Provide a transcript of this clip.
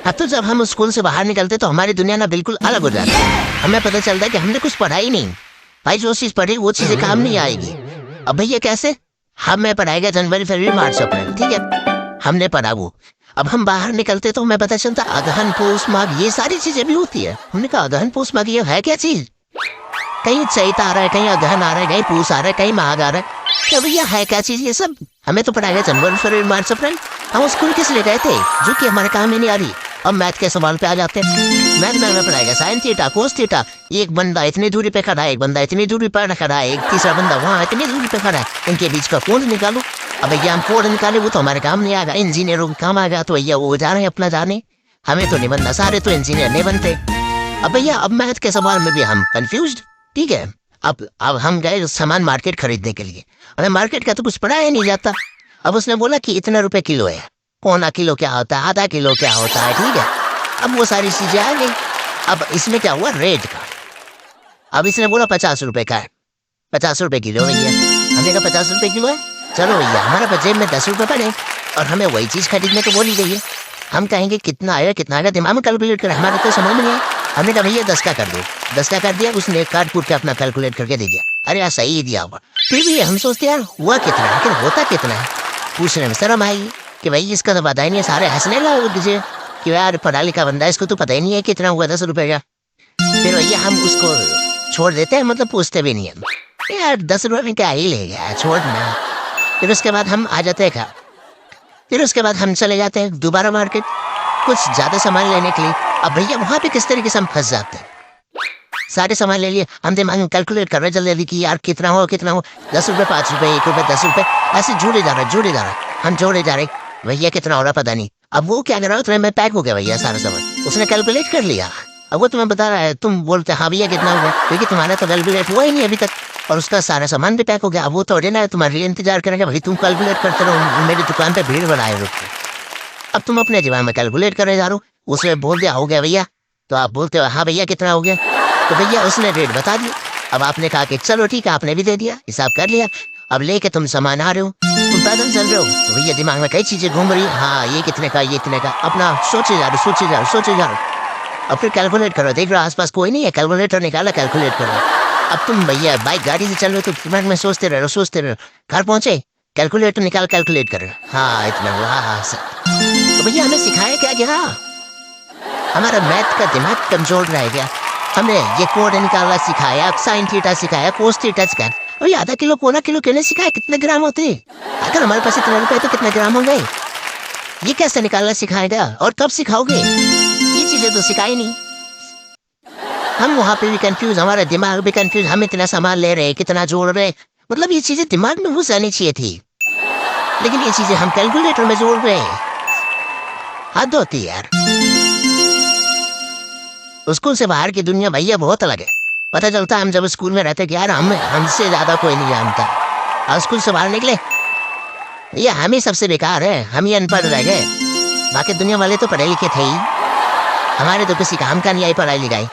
अब तो जब हम स्कूल से बाहर निकलते तो हमारी दुनिया ना बिल्कुल अलग हो जाती है। हमें पता चलता है कि हमने कुछ पढ़ा ही नहीं। भाई जो चीज पढ़ी वो चीजें काम नहीं आएगी। अब भैया कैसे? हमें पढ़ाएगा जनवरी फरवरी मार्च अप्रैल, ठीक है, हमने पढ़ा वो। अब हम बाहर निकलते तो हमें पता चलता अगहन पूस माघ ये सारी चीजें भी होती है। हमने कहा अगहन पूस माघ ये है क्या चीज? कहीं चैत आ रहा है, कहीं अगहन आ रहा है, कहीं पूस आ रहा है, कहीं माघ आ रहा है। क्या भैया है क्या चीज ये सब? हमें तो पढ़ाया गया जनवरी फरवरी मार्च अप्रैल। हम स्कूल किस लिए गए थे जो कि हमारे काम में नहीं आ रही। अब मैथ के सवाल पे आ जाते हैं। मैथ में हमें पढ़ाएगा साइन थीटा कोस थीटा। एक बंदा इतनी दूरी पे खड़ा है, एक बंदा इतनी दूरी पर खड़ा है, एक तीसरा बंदा वहाँ इतनी दूरी पे खड़ा है, इनके बीच का कोण निकालो। अब भैया हम कोण निकाले वो तो हमारे काम नहीं आएगा, इंजीनियरों के काम आएगा। तो भैया वो जा रहे हैं अपना जाने, हमें तो नहीं बनना, सारे तो इंजीनियर नहीं बनते। अब भैया अब मैथ के सवाल में भी हम कंफ्यूज, ठीक है। अब हम गए सामान मार्केट खरीदने के लिए। हमें मार्केट का तो कुछ पढ़ाया नहीं जाता। अब उसने बोला कि इतना रुपए किलो है, पौना किलो क्या होता है, आधा किलो क्या होता है, ठीक है। अब वो सारी चीजें आ गई। अब इसमें क्या हुआ रेट का। अब इसने बोला 50 रुपए का है, 50 रुपए किलो भैया। हमने कहा 50 रुपए किलो है, चलो भैया हमारे पास जेब में 10 रुपए पड़े और हमें वही चीज खरीदने को बोली गई है। हम कहेंगे कितना आएगा कितना आएगा, दिमाग में कैलकुलेट कर, हमारे तो समझ में नहीं आया। हमने कहा भैया 10 का कर दो, 10 का कर दिया। उसने काट कूट के अपना कैलकुलेट करके दे दिया। अरे यार सही दिया हुआ। फिर भी हम सोचते यार हुआ कितना है, लेकिन होता कितना है। पूछने में शर्म आई कि भाई इसका तो पता ही नहीं है। सारे हंसने लगे दीजिए कि यार पढ़ा लिखा बंदा, इसको तो पता ही नहीं है कितना हुआ 10 रुपए का। फिर भैया हम उसको छोड़ देते हैं, मतलब पूछते भी नहीं है यार 10 रुपए में क्या ही ले गया छोड़ना। फिर उसके बाद हम आ जाते हैं घर। फिर उसके बाद हम चले जाते हैं दोबारा मार्केट कुछ ज्यादा सामान लेने के लिए। अब भैया वहां पे किस तरीके से हम फंस जाते हैं। सारे सामान ले लिए, हम दिमाग में कैलकुलेट कर रहे जल्दी कि यार कितना हो 10 रुपए 5 रुपए 1 रुपए 10 रुपए ऐसे जुड़े जा रहा है। हम जोड़े जा रहे भैया कितना हो रहा पता नहीं। अब वो क्या कर रहा है तुम्हें, मैं पैक हो गया भैया सारा सामान, उसने कैलकुलेट कर लिया। अब वो तुम्हें बता रहा है, तुम बोलते हाँ भैया कितना हुआ, क्योंकि तुम्हारा तो कैलकुलेट हुआ ही नहीं अभी तक और उसका सारा सामान भी पैक हो गया। अब वो थोड़े ना तुम्हारे लिए इंतजार करेंगे, भाई तुम कैलकुलेट करते रहो, मेरी दुकान पे भीड़ बनाए रुक। अब तुम अपने दिमाग में कैलकुलेट करे जा रहे हो, उसने बोल दिया हो गया भैया, तो आप बोलते हो हाँ भैया कितना हो गया, तो भैया उसने रेट बता दिया। अब आपने कहा कि चलो ठीक है, आपने भी दे दिया, हिसाब कर लिया। अब लेके तुम सामान आ रहे हो, तुम पैदल चल रहे हो, तो भैया दिमाग में कई चीजें घूम रही, हाँ ये कितने का ये इतने का, अपना सोचे जा रहे। अब फिर कैलकुलेट करो, देख रहे हो आसपास कोई नहीं है, कैलकुलेटर निकाला कैलकुलेट करो। अब तुम भैया बाइक गाड़ी से चल रहे हो तो दिमाग में सोचते रहो। घर पहुंचे कैलकुलेटर निकाल कैलकुलेट कर, हाँ इतना हुआ, हाँ तो भैया हमें सिखाया क्या गया? हमारा मैथ का दिमाग कमजोर रह गया। हमने ये कोड निकालना सिखाया, साइन थीटा सिखाया, कोस थीटा सिखाया, और आधा किलो पौना किलो क्यों नहीं सिखाया, कितने ग्राम होते? अगर हमारे पास इतने रुपए तो कितने ग्राम होंगे? ये कैसे निकालना सिखाएगा और कब सिखाओगे? ये चीजें तो सिखाई नहीं। हम वहाँ पे भी कंफ्यूज, हमारा दिमाग भी कंफ्यूज, हम इतना सामान ले रहे कितना जोड़ रहे, मतलब ये चीजें दिमाग में घुस जानी चाहिए थी, लेकिन ये चीजें हम कैलकुलेटर में जोड़ रहे हैं। हद होती है यार। स्कूल से बाहर की दुनिया भैया बहुत अलग है। पता चलता हम जब स्कूल में रहते कि यार हमसे ज्यादा कोई नहीं जानता, और स्कूल से बाहर निकले ये हम ही सबसे बेकार है, हम ही अनपढ़ रह गए। बाकी दुनिया वाले तो पढ़े लिखे थे ही, हमारे तो किसी काम का नहीं आई पढ़ाई लिखाई।